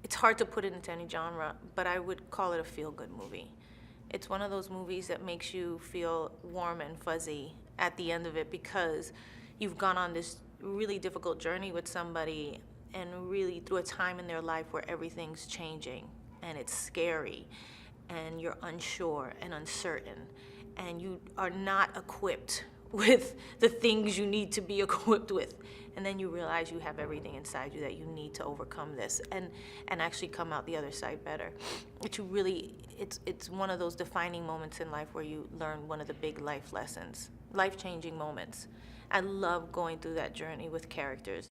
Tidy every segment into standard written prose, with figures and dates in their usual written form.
it's hard to put it into any genre, but I would call it a feel-good movie. It's one of those movies that makes you feel warm and fuzzy at the end of it because you've gone on this really difficult journey with somebody and really through a time in their life where everything's changing and it's scary and you're unsure and uncertain and you are not equipped with the things you need to be equipped with. And then you realize you have everything inside you that you need to overcome this and actually come out the other side better. It's one of those defining moments in life where you learn one of the big life lessons, life-changing moments. I love going through that journey with characters.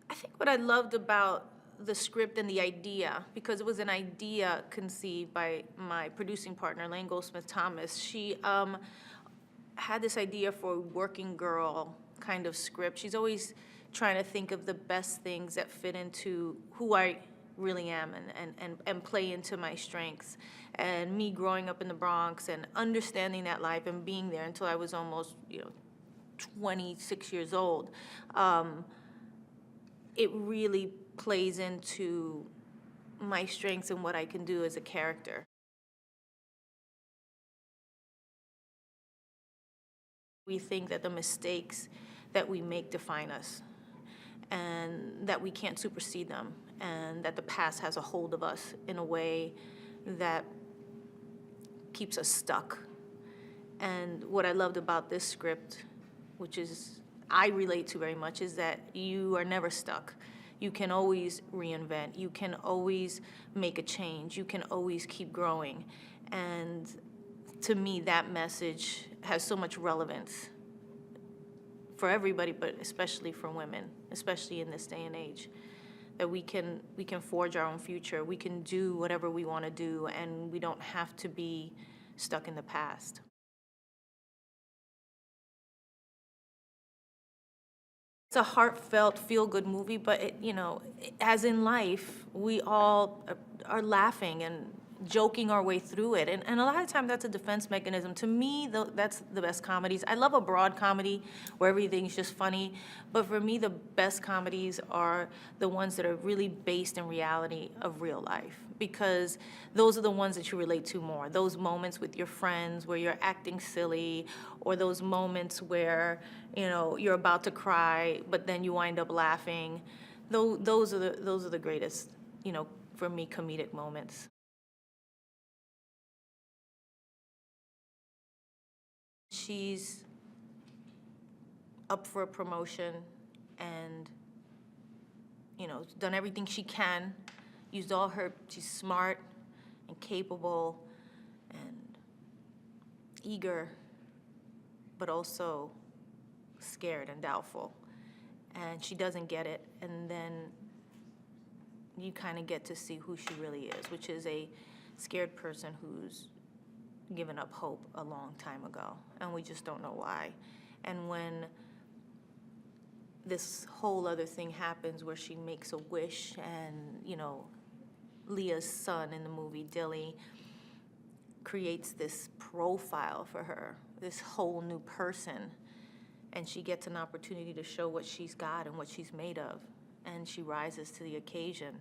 I think what I loved about the script and the idea, because it was an idea conceived by my producing partner, Lane Goldsmith Thomas. She had this idea for a working girl kind of script. She's always trying to think of the best things that fit into who I really am and play into my strengths. And me growing up in the Bronx and understanding that life and being there until I was almost 26 years old. It really plays into my strengths and what I can do as a character. We think that the mistakes that we make define us and that we can't supersede them and that the past has a hold of us in a way that keeps us stuck. And what I loved about this script, which is I relate to very much, is that you are never stuck. You can always reinvent. You can always make a change. You can always keep growing. And to me, that message has so much relevance for everybody, but especially for women, especially in this day and age, that we can forge our own future. We can do whatever we want to do, and we don't have to be stuck in the past. It's a heartfelt, feel-good movie, but as in life, we all are laughing and joking our way through it. And a lot of times that's a defense mechanism. To me, that's the best comedies. I love a broad comedy where everything's just funny, but for me, the best comedies are the ones that are really based in reality of real life, because those are the ones that you relate to more. Those moments with your friends where you're acting silly, or those moments where, you're about to cry, but then you wind up laughing. Those are the greatest, for me, comedic moments. She's up for a promotion and, done everything she can, she's smart and capable and eager, but also scared and doubtful. And she doesn't get it, and then you kind of get to see who she really is, which is a scared person who's given up hope a long time ago, and we just don't know why. And when this whole other thing happens where she makes a wish and, Leah's son in the movie, Dilly, creates this profile for her, this whole new person, and she gets an opportunity to show what she's got and what she's made of, and she rises to the occasion.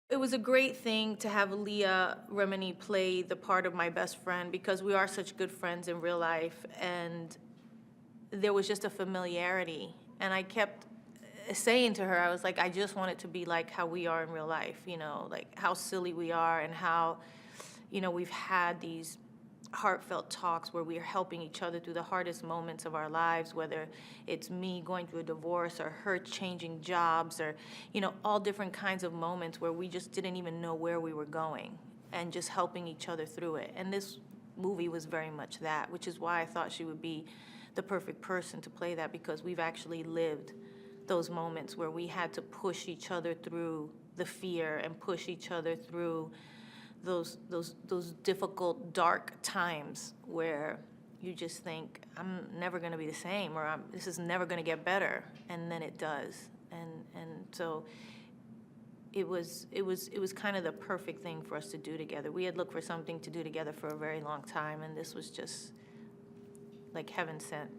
It was a great thing to have Leah Remini play the part of my best friend because we are such good friends in real life, and there was just a familiarity. And I kept saying to her, I was like, I just want it to be like how we are in real life, like how silly we are and how, we've had these heartfelt talks where we are helping each other through the hardest moments of our lives, whether it's me going through a divorce or her changing jobs or, all different kinds of moments where we just didn't even know where we were going and just helping each other through it. And this movie was very much that, which is why I thought she would be the perfect person to play that, because we've actually lived those moments where we had to push each other through the fear and push each other through those difficult, dark times where you just think, I'm never going to be the same, or this is never going to get better, and then it does. And so it was kind of the perfect thing for us to do together. We had looked for something to do together for a very long time, and this was just like heaven sent.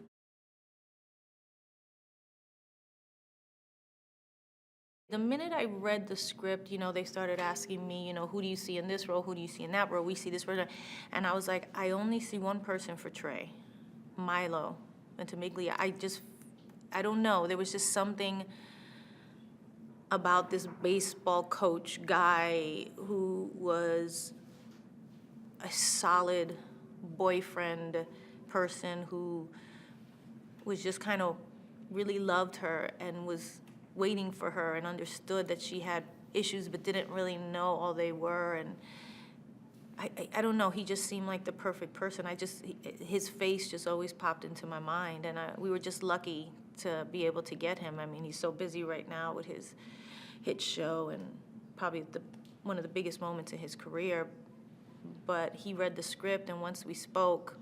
The minute I read the script, they started asking me, who do you see in this role? Who do you see in that role? We see this person. And I was like, I only see one person for Trey, Milo, and Tamiglia. I don't know. There was just something about this baseball coach guy who was a solid boyfriend person who was just kind of really loved her and was waiting for her and understood that she had issues but didn't really know all they were. And I don't know, he just seemed like the perfect person. His face just always popped into my mind, and we were just lucky to be able to get him. I mean, he's so busy right now with his hit show and probably one of the biggest moments in his career. But he read the script, and once we spoke,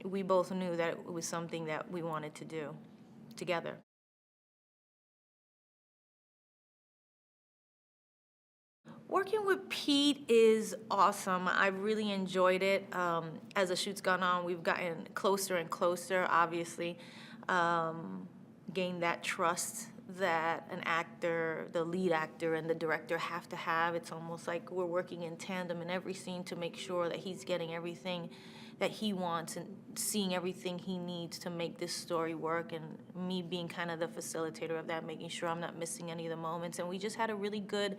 we both knew that it was something that we wanted to do together. Working with Pete is awesome. I've really enjoyed it. As the shoot's gone on, we've gotten closer and closer, obviously. Gained that trust that an actor, the lead actor and the director have to have. It's almost like we're working in tandem in every scene to make sure that he's getting everything that he wants and seeing everything he needs to make this story work, and me being kind of the facilitator of that, making sure I'm not missing any of the moments. And we just had a really good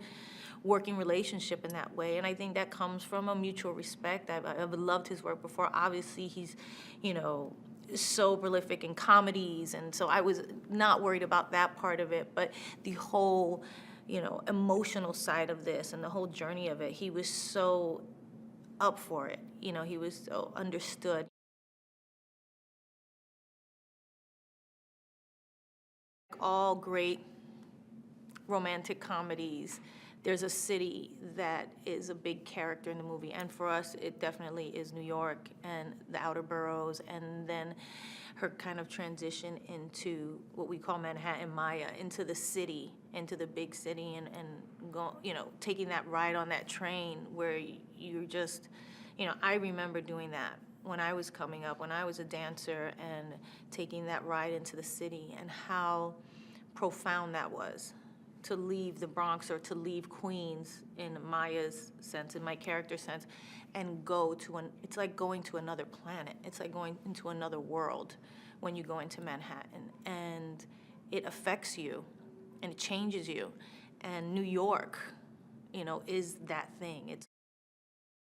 working relationship in that way, and I think that comes from a mutual respect. I've loved his work before. Obviously, he's, so prolific in comedies, and so I was not worried about that part of it, but the whole, emotional side of this and the whole journey of it, he was so up for it. He was so understood. All great romantic comedies, there's a city that is a big character in the movie, and for us, it definitely is New York and the outer boroughs, and then her kind of transition into what we call Manhattan Maya, into the city, into the big city, and go, taking that ride on that train where you're just, I remember doing that when I was coming up, when I was a dancer, and taking that ride into the city, and how profound that was, to leave the Bronx or to leave Queens in Maya's sense, in my character's sense, and go to it's like going to another planet. It's like going into another world when you go into Manhattan. And it affects you and it changes you. And New York, is that thing. It's